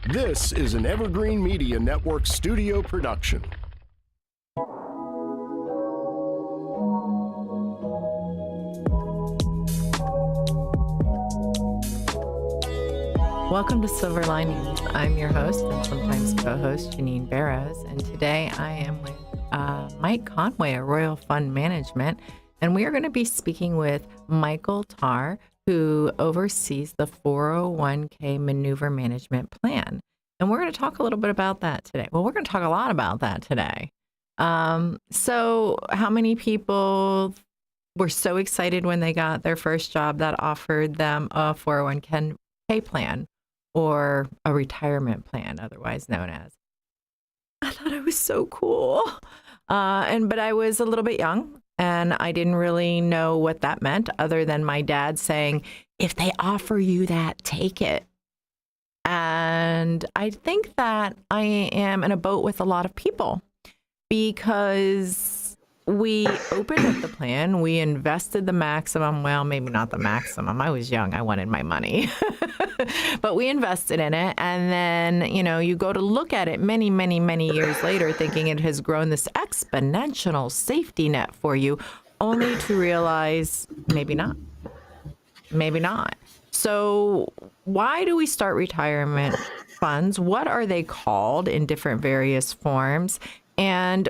This is an Evergreen Media Network studio production. Welcome to Silver Linings. I'm your host and sometimes co-host Janine Barrows, and today I am with Mike Conway of Royal Fund Management, and we are going to be speaking with Michael Tarr, who oversees the 401k maneuver management plan. And we're going to talk a little bit about that today. Well, we're going to talk a lot about that today. So how many people were so excited when they got their first job that offered them a 401k plan or a retirement plan, otherwise known as? I thought it was so cool. But I was a little bit young and I didn't really know what that meant other than my dad saying, if they offer you that, take it. And I think that I am in a boat with a lot of people because we opened up the plan. We invested the maximum. Well, maybe not the maximum. I was young. I wanted my money. But we invested in it. And then, you go to look at it many, many, many years later, thinking it has grown this exponential safety net for you, only to realize maybe not. Maybe not. So why do we start retirement funds? What are they called in different various forms? And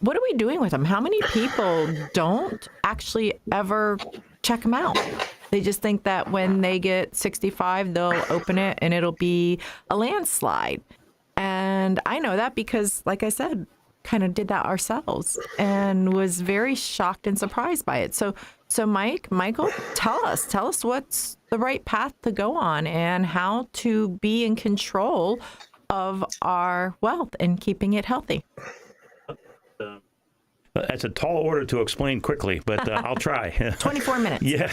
what are we doing with them? How many people don't actually ever check them out? They just think that when they get 65, they'll open it and it'll be a landslide. And I know that because, like I said, kind of did that ourselves and was very shocked and surprised by it. So Michael, tell us what's the right path to go on and how to be in control of our wealth and keeping it healthy. That's a tall order to explain quickly, but I'll try. 24 minutes. Yeah.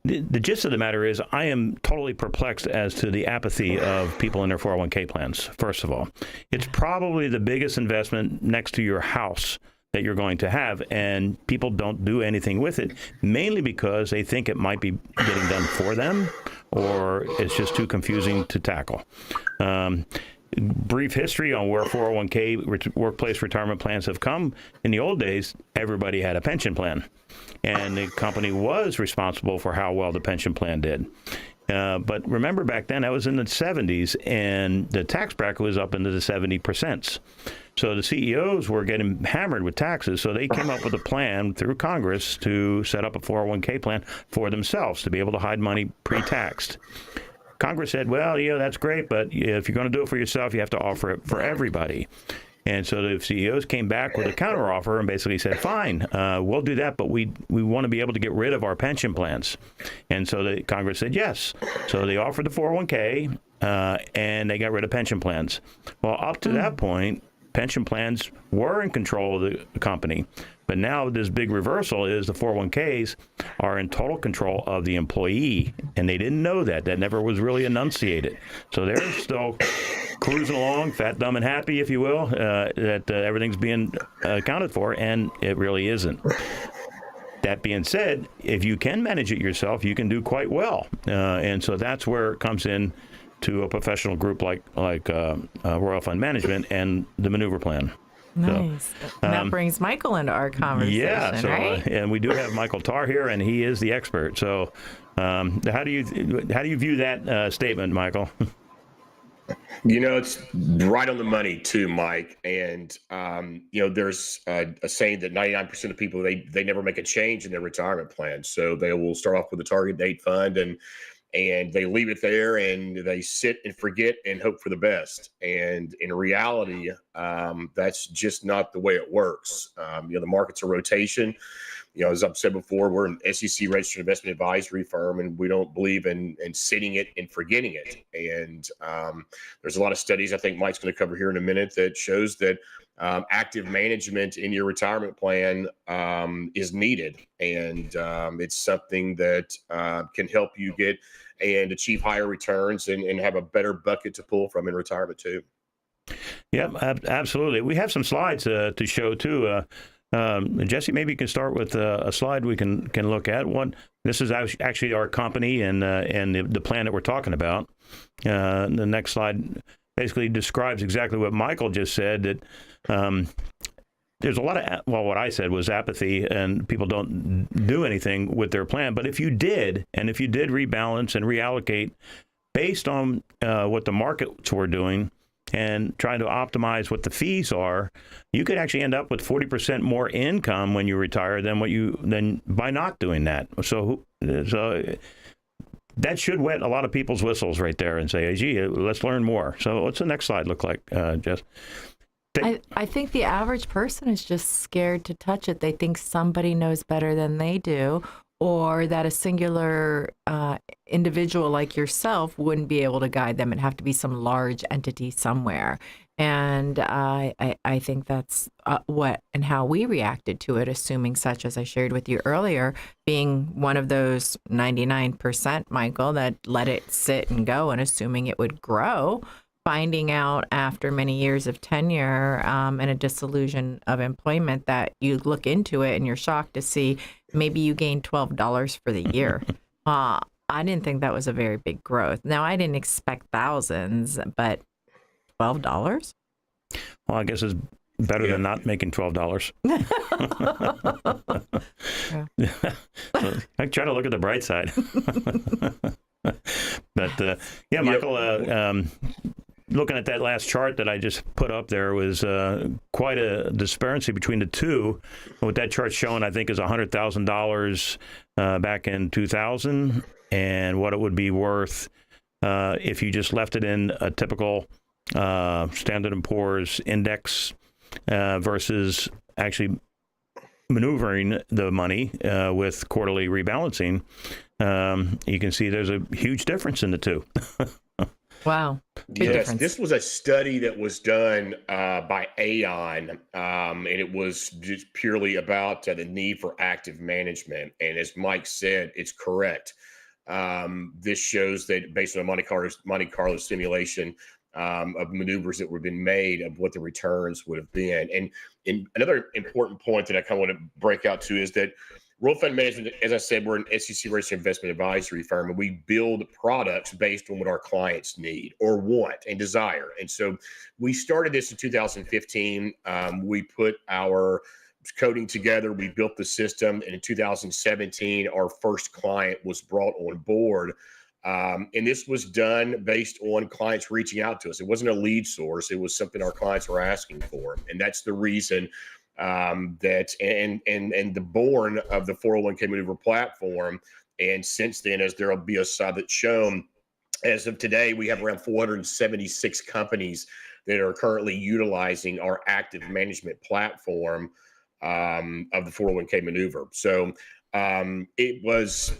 The gist of the matter is I am totally perplexed as to the apathy of people in their 401k plans, first of all. It's probably the biggest investment next to your house that you're going to have, and people don't do anything with it, mainly because they think it might be getting done for them, or it's just too confusing to tackle. Brief history on where 401k workplace retirement plans have come. In the old days, everybody had a pension plan, and the company was responsible for how well the pension plan did. But remember back then, that was in the 70s, and the tax bracket was up into the 70%. So the CEOs were getting hammered with taxes, so they came up with a plan through Congress to set up a 401k plan for themselves to be able to hide money pre-taxed. Congress said, well, that's great, but if you're going to do it for yourself, you have to offer it for everybody. And so the CEOs came back with a counteroffer and basically said, fine, we'll do that, but we want to be able to get rid of our pension plans. And so the Congress said yes. So they offered the 401k, and they got rid of pension plans. Well, up to that point, pension plans were in control of the company. But now this big reversal is the 401ks are in total control of the employee, and they didn't know that. That never was really enunciated. So they're still cruising along, fat, dumb, and happy, if you will, that everything's being accounted for, and it really isn't. That being said, if you can manage it yourself, you can do quite well. And so that's where it comes in to a professional group like Royal Fund Management and the maneuver plan. Nice. So, that brings Michael into our conversation, yeah, so, right? And we do have Michael Tarr here, and he is the expert. So how do you view that statement, Michael? It's right on the money too, Mike. And, there's a saying that 99% of people, they never make a change in their retirement plan. So they will start off with a target date fund and they leave it there and they sit and forget and hope for the best. And in reality, that's just not the way it works. The market's a rotation. As I've said before, we're an SEC registered investment advisory firm, and we don't believe in sitting it and forgetting it. And there's a lot of studies I think Mike's going to cover here in a minute that shows that active management in your retirement plan is needed. And it's something that can help you get and achieve higher returns and have a better bucket to pull from in retirement too. Yeah, absolutely. We have some slides to show too. Jesse, maybe you can start with a slide we can look at. This is actually our company and the plan that we're talking about. The next slide basically describes exactly what Michael just said, that there's a lot of, what I said was apathy, and people don't do anything with their plan. But if you did rebalance and reallocate based on what the markets were doing, and trying to optimize what the fees are, you could actually end up with 40% more income when you retire than by not doing that. So that should wet a lot of people's whistles right there and say, hey, gee, let's learn more. So what's the next slide look like, Jess? I think the average person is just scared to touch it. They think somebody knows better than they do, or that a singular individual like yourself wouldn't be able to guide them. It'd have to be some large entity somewhere. And I think that's what and how we reacted to it, assuming such, as I shared with you earlier, being one of those 99%, Michael, that let it sit and go and assuming it would grow, finding out after many years of tenure and a disillusion of employment that you look into it and you're shocked to see maybe you gained $12 for the year. I didn't think that was a very big growth. Now, I didn't expect thousands, but $12? Well, I guess it's better than not making $12. So I try to look at the bright side. But yeah, Michael, looking at that last chart that I just put up there was quite a disparity between the two. What that chart's showing, I think, is $100,000 back in 2000, and what it would be worth if you just left it in a typical Standard & Poor's index versus actually maneuvering the money with quarterly rebalancing. You can see there's a huge difference in the two. Wow. Yes, difference. This was a study that was done by Aon, and it was just purely about the need for active management. And as Mike said, it's correct. This shows that based on a Monte Carlo simulation of maneuvers that were been made of what the returns would have been. And another important point that I kind of want to break out to is that World Fund Management, as I said, we're an SEC-registered investment advisory firm, and we build products based on what our clients need or want and desire. And so we started this in 2015. We put our coding together. We built the system. And in 2017, our first client was brought on board. And this was done based on clients reaching out to us. It wasn't a lead source. It was something our clients were asking for. And that's the reason that the born of the 401k maneuver platform. And since then, as there'll be a slide that's shown, as of today, we have around 476 companies that are currently utilizing our active management platform of the 401k maneuver. So it was,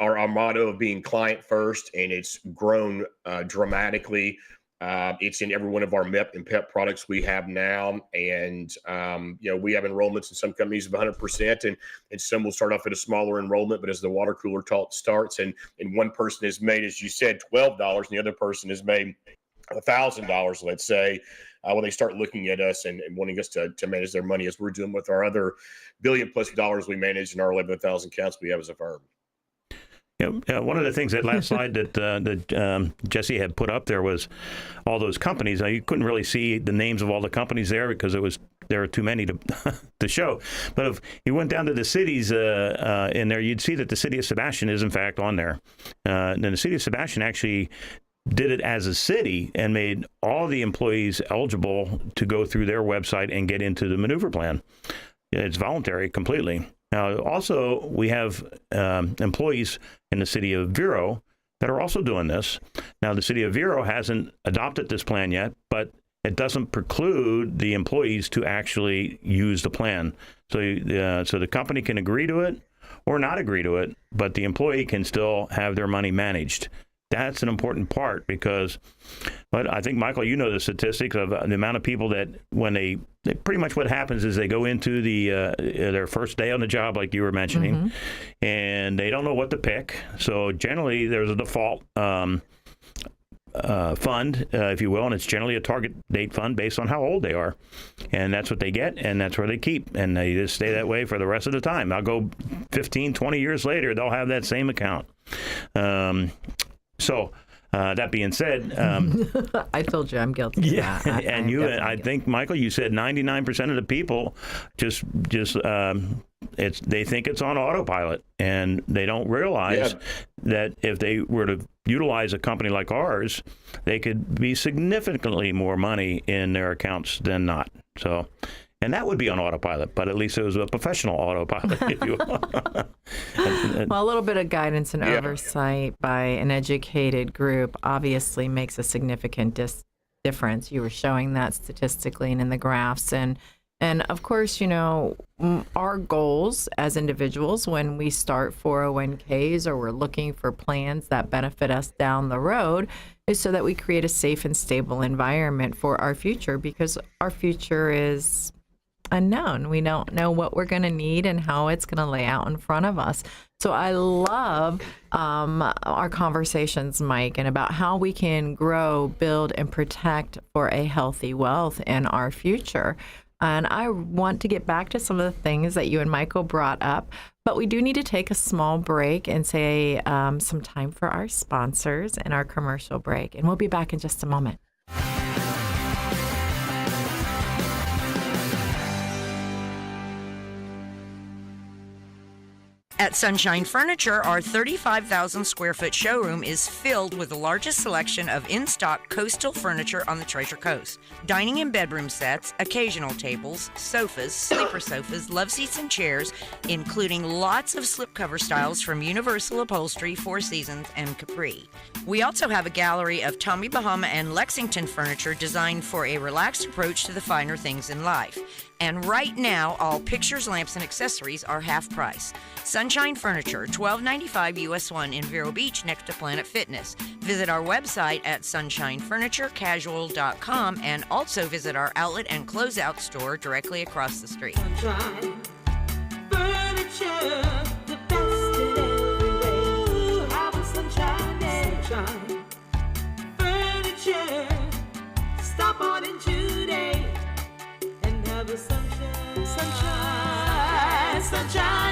our motto of being client first, and it's grown dramatically. It's in every one of our MEP and PEP products we have now. And, we have enrollments in some companies of 100%, and some will start off at a smaller enrollment. But as the water cooler talk starts and one person has made, as you said, $12, and the other person has made $1,000, let's say, when they start looking at us and wanting us to manage their money, as we're doing with our other $1 billion+ dollars we manage in our 11,000 accounts we have as a firm. Yeah, one of the things, that last slide that Jesse had put up there was all those companies. Now, you couldn't really see the names of all the companies there because there were too many to show. But if you went down to the cities in there, you'd see that the city of Sebastian is in fact on there. And the city of Sebastian actually did it as a city and made all the employees eligible to go through their website and get into the maneuver plan. It's voluntary completely. Now, also, we have employees in the city of Vero that are also doing this. Now, the city of Vero hasn't adopted this plan yet, but it doesn't preclude the employees to actually use the plan. So the company can agree to it or not agree to it, but the employee can still have their money managed. That's an important part because, but I think, Michael, you know the statistics of the amount of people that when they pretty much what happens is they go into their first day on the job, like you were mentioning, and they don't know what to pick. So generally there's a default fund, if you will, and it's generally a target date fund based on how old they are. And that's what they get, and that's where they keep. And they just stay that way for the rest of the time. I'll go 15, 20 years later, they'll have that same account. That being said, I told you I'm guilty. Yeah, of that. I think, Michael, you said 99% of the people just they think it's on autopilot, and they don't realize that if they were to utilize a company like ours, they could be significantly more money in their accounts than not. So, and that would be on autopilot, but at least it was a professional autopilot, if you will. Well, a little bit of guidance and oversight by an educated group obviously makes a significant difference. You were showing that statistically and in the graphs. And of course, you know, our goals as individuals when we start 401ks or we're looking for plans that benefit us down the road is so that we create a safe and stable environment for our future, because our future is unknown. We don't know what we're going to need and how it's going to lay out in front of us. So I love our conversations, Mike, and about how we can grow, build, and protect for a healthy wealth in our future. And I want to get back to some of the things that you and Michael brought up, but we do need to take a small break and say some time for our sponsors and our commercial break. And we'll be back in just a moment. At Sunshine Furniture, our 35,000 square foot showroom is filled with the largest selection of in-stock coastal furniture on the Treasure Coast. Dining and bedroom sets, occasional tables, sofas, sleeper sofas, love seats and chairs, including lots of slipcover styles from Universal Upholstery, Four Seasons, and Capri. We also have a gallery of Tommy Bahama and Lexington furniture designed for a relaxed approach to the finer things in life. And right now, all pictures, lamps, and accessories are half price. Sunshine Furniture, $12.95 US 1 in Vero Beach next to Planet Fitness. Visit our website at sunshinefurniturecasual.com and also visit our outlet and closeout store directly across the street. Sunshine Furniture, the best in every way. Have a sunshine day. Sunshine Furniture, stop on in today. Have a sunshine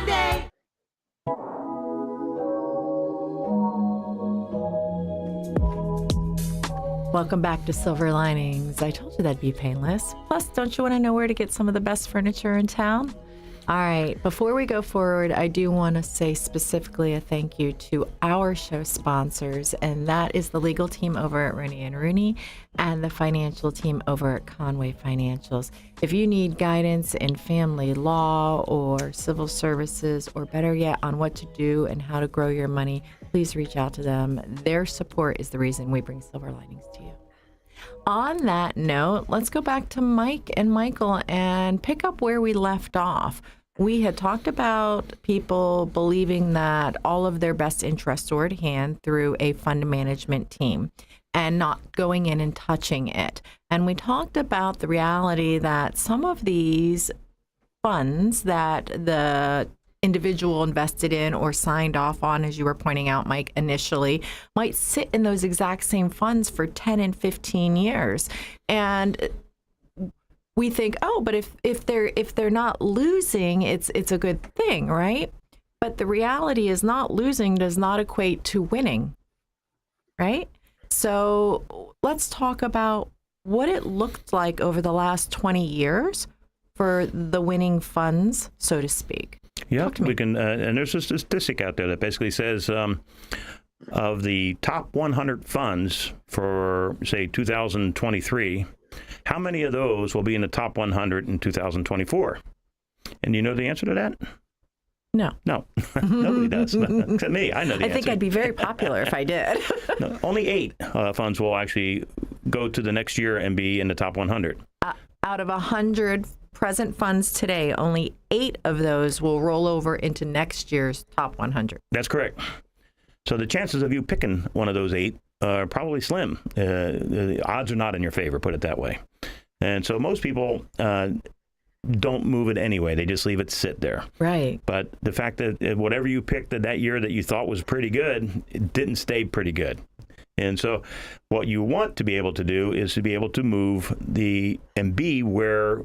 day. Welcome back to Silver Linings. I told you that'd be painless. Plus, don't you want to know where to get some of the best furniture in town? All right, before we go forward, I do want to say specifically a thank you to our show sponsors, and that is the legal team over at Rooney & Rooney and the financial team over at Conway Financials. If you need guidance in family law or civil services, or better yet, on what to do and how to grow your money, please reach out to them. Their support is the reason we bring Silver Linings to you. On that note, let's go back to Mike and Michael and pick up where we left off. We had talked about people believing that all of their best interests were at hand through a fund management team and not going in and touching it. And we talked about the reality that some of these funds that the individual invested in or signed off on, as you were pointing out, Mike, initially, might sit in those exact same funds for 10 and 15 years. And we think, oh, but if they're not losing, it's a good thing, right? But the reality is, not losing does not equate to winning, right? So let's talk about what it looked like over the last 20 years for the winning funds, so to speak. Yeah, we can, and there's a statistic out there that basically says of the top 100 funds for, say, 2023, how many of those will be in the top 100 in 2024? And you know the answer to that? No. Nobody does. Except me. I know the answer. I think I'd be very popular if I did. No, only 8 funds will actually go to the next year and be in the top 100. Out of 100 present funds today, only 8 of those will roll over into next year's top 100. That's correct. So the chances of you picking one of those 8 are probably slim. The odds are not in your favor, put it that way. And so most people don't move it anyway. They just leave it sit there. Right. But the fact that whatever you picked that year that you thought was pretty good, it didn't stay pretty good. And so what you want to be able to do is to be able to move and be where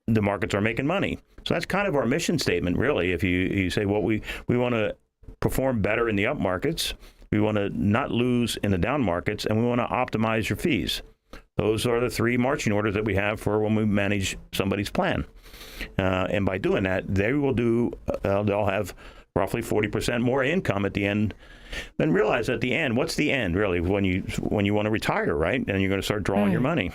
the markets are making money. So that's kind of our mission statement, really. If you say, well, we want to perform better in the up markets, we want to not lose in the down markets, and we want to optimize your fees. Those are the three marching orders that we have for when we manage somebody's plan. And by doing that, they'll have roughly 40% more income at the end. Then realize at the end, what's the end really? When you want to retire, right? And you're going to start drawing your money.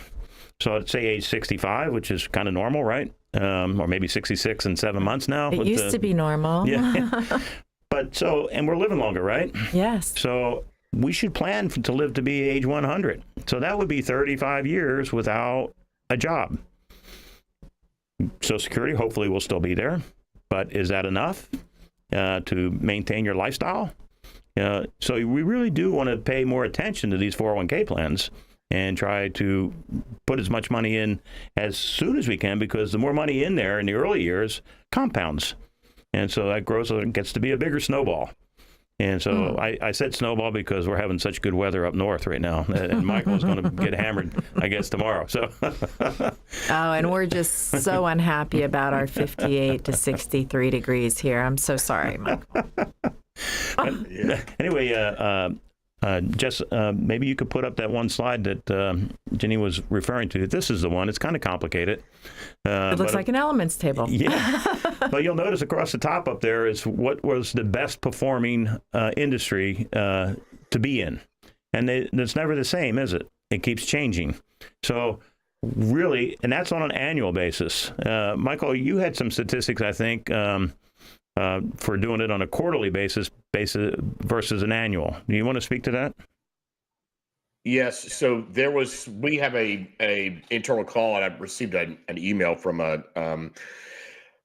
So let's say age 65, which is kind of normal, right? Or maybe 66 and 7 months now. It used to be normal. Yeah. And we're living longer, right? Yes. So we should plan to live to be age 100. So that would be 35 years without a job. Social Security hopefully will still be there, but is that enough to maintain your lifestyle? So we really do want to pay more attention to these 401k plans and try to put as much money in as soon as we can, because the more money in there in the early years compounds. And so that grows and gets to be a bigger snowball. And so I said snowball because we're having such good weather up north right now. And Michael's going to get hammered, I guess, tomorrow. So. And we're just so unhappy about our 58 to 63 degrees here. I'm so sorry, Michael. Anyway, Jess, maybe you could put up that one slide that Jenny was referring to. This is the one. It's kind of complicated. It looks like an elements table. Yeah. But you'll notice across the top up there is what was the best performing industry to be in. And it's never the same, is it? It keeps changing. So really, and that's on an annual basis. Michael, you had some statistics, I think, for doing it on a quarterly basis versus an annual. Do you want to speak to that? Yes. So we have a internal call, and I received an email from an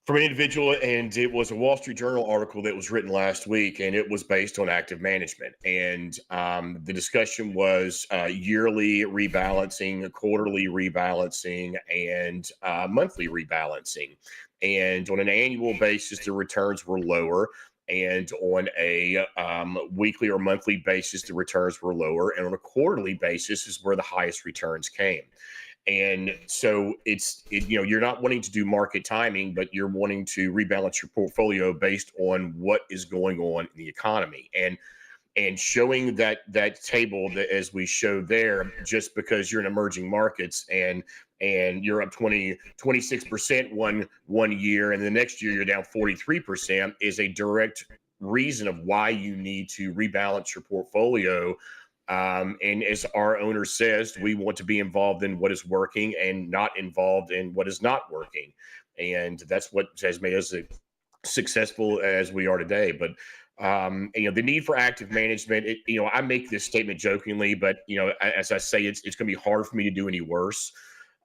individual, and it was a Wall Street Journal article that was written last week, and it was based on active management. And the discussion was yearly rebalancing, quarterly rebalancing, and monthly rebalancing. And on an annual basis, the returns were lower. And on a weekly or monthly basis, the returns were lower. And on a quarterly basis is where the highest returns came. And so you're not wanting to do market timing, but you're wanting to rebalance your portfolio based on what is going on in the economy. And showing that table that, as we showed there, just because you're in emerging markets and you're up 26% one year, and the next year you're down 43%, is a direct reason of why you need to rebalance your portfolio. And as our owner says, we want to be involved in what is working and not involved in what is not working. And that's what has made us as successful as we are today. But the need for active management, I make this statement jokingly, but as I say, it's going to be hard for me to do any worse.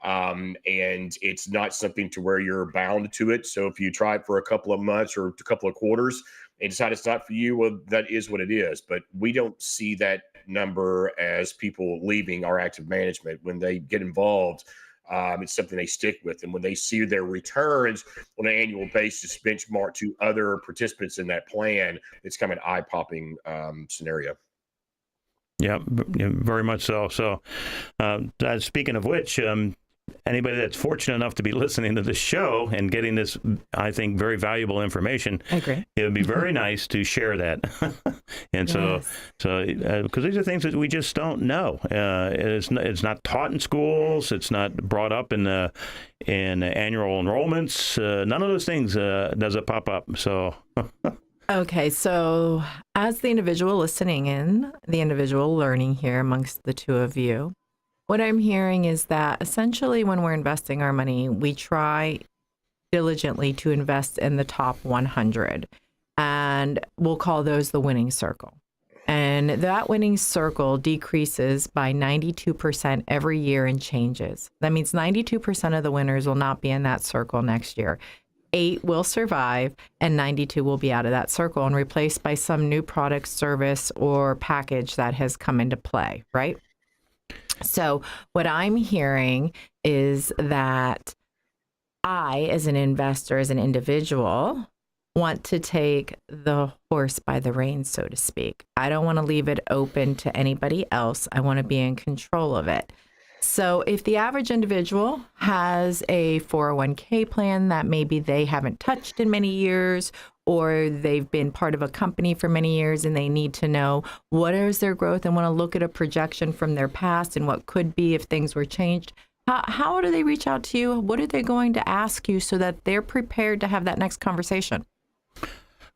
And it's not something to where you're bound to it. So if you try it for a couple of months or a couple of quarters and decide it's not for you, well, that is what it is. But we don't see that number as people leaving our active management. When they get involved, it's something they stick with. And when they see their returns on an annual basis benchmarked to other participants in that plan, it's kind of an eye-popping scenario. Yeah, very much so. So speaking of which, anybody that's fortunate enough to be listening to this show and getting this, I think, very valuable information, I agree. It would be very nice to share that. And Yes. because these are things that we just don't know. It's not taught in schools. It's not brought up in annual enrollments. None of those things does it pop up. So. Okay, so as the individual listening in, the individual learning here amongst the two of you, what I'm hearing is that essentially when we're investing our money, we try diligently to invest in the top 100, and we'll call those the winning circle. And that winning circle decreases by 92% every year and changes. That means 92% of the winners will not be in that circle next year. 8 will survive, and 92 will be out of that circle and replaced by some new product, service, or package that has come into play, right? So what I'm hearing is that I, as an investor, as an individual, want to take the horse by the reins, so to speak. I don't want to leave it open to anybody else. I want to be in control of it. So if the average individual has a 401k plan that maybe they haven't touched in many years, or they've been part of a company for many years and they need to know what is their growth and want to look at a projection from their past and what could be if things were changed, how do they reach out to you? What are they going to ask you so that they're prepared to have that next conversation?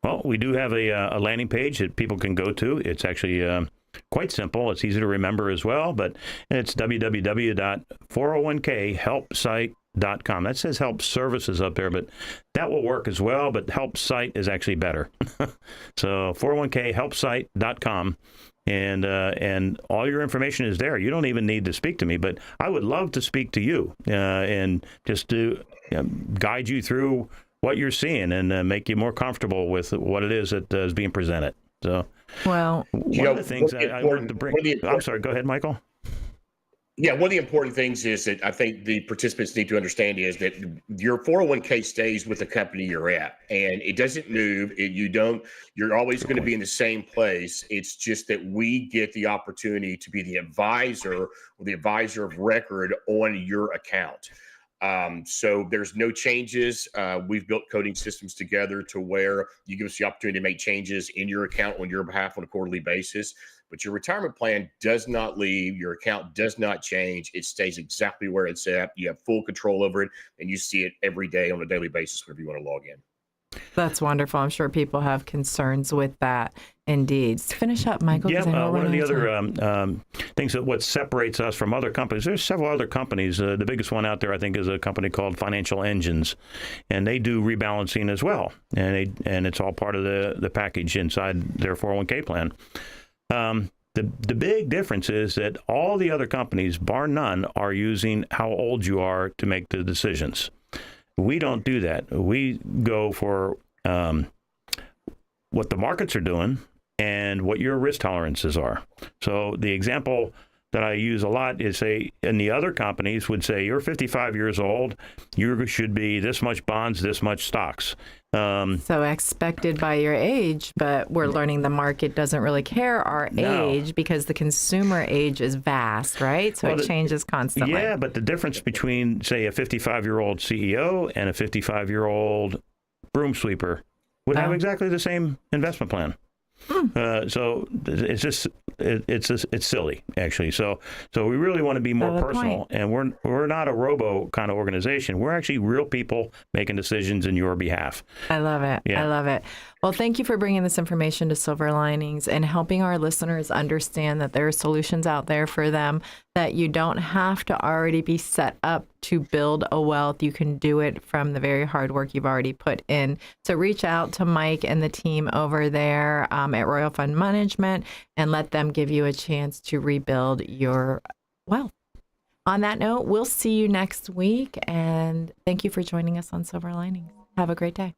Well, we do have a landing page that people can go to. It's actually quite simple. It's easy to remember as well, but it's www.401khelpsite.com. That says help services up there, but that will work as well, but help site is actually better. So 401khelpsite.com. And all your information is there. You don't even need to speak to me, but I would love to speak to you and just to guide you through what you're seeing and make you more comfortable with what it is that is being presented. So, well, one of the things I wanted to bring. I'm sorry. Go ahead, Michael. Yeah, one of the important things is that I think the participants need to understand is that your 401k stays with the company you're at, and it doesn't move. You're always going to be in the same place. It's just that we get the opportunity to be the advisor or the advisor of record on your account. So there's no changes. We've built coding systems together to where you give us the opportunity to make changes in your account on your behalf on a quarterly basis. But your retirement plan does not leave. Your account does not change. It stays exactly where it's at. You have full control over it, and you see it every day on a daily basis whenever you want to log in. That's wonderful. I'm sure people have concerns with that. Indeed. Finish up, Michael. Yeah, one of the other things that what separates us from other companies, there's several other companies. The biggest one out there, I think, is a company called Financial Engines, and they do rebalancing as well, and it's all part of the package inside their 401k plan. The big difference is that all the other companies, bar none, are using how old you are to make the decisions. We don't do that. We go for what the markets are doing and what your risk tolerances are. So the example that I use a lot is, say, and the other companies would say, you're 55 years old, you should be this much bonds, this much stocks. So expected by your age, but we're learning the market doesn't really care our age because the consumer age is vast, right? So it changes constantly. Yeah, but the difference between, say, a 55-year-old CEO and a 55-year-old broom sweeper would have exactly the same investment plan. So it's just it's silly, actually. So we really want to be more personal, and we're not a robo kind of organization. We're actually real people making decisions in your behalf. I love it. Yeah. I love it. Well, thank you for bringing this information to Silver Linings and helping our listeners understand that there are solutions out there for them, that you don't have to already be set up to build a wealth. You can do it from the very hard work you've already put in. So reach out to Mike and the team over there at Royal Fund Management and let them give you a chance to rebuild your wealth. On that note, we'll see you next week. And thank you for joining us on Silver Linings. Have a great day.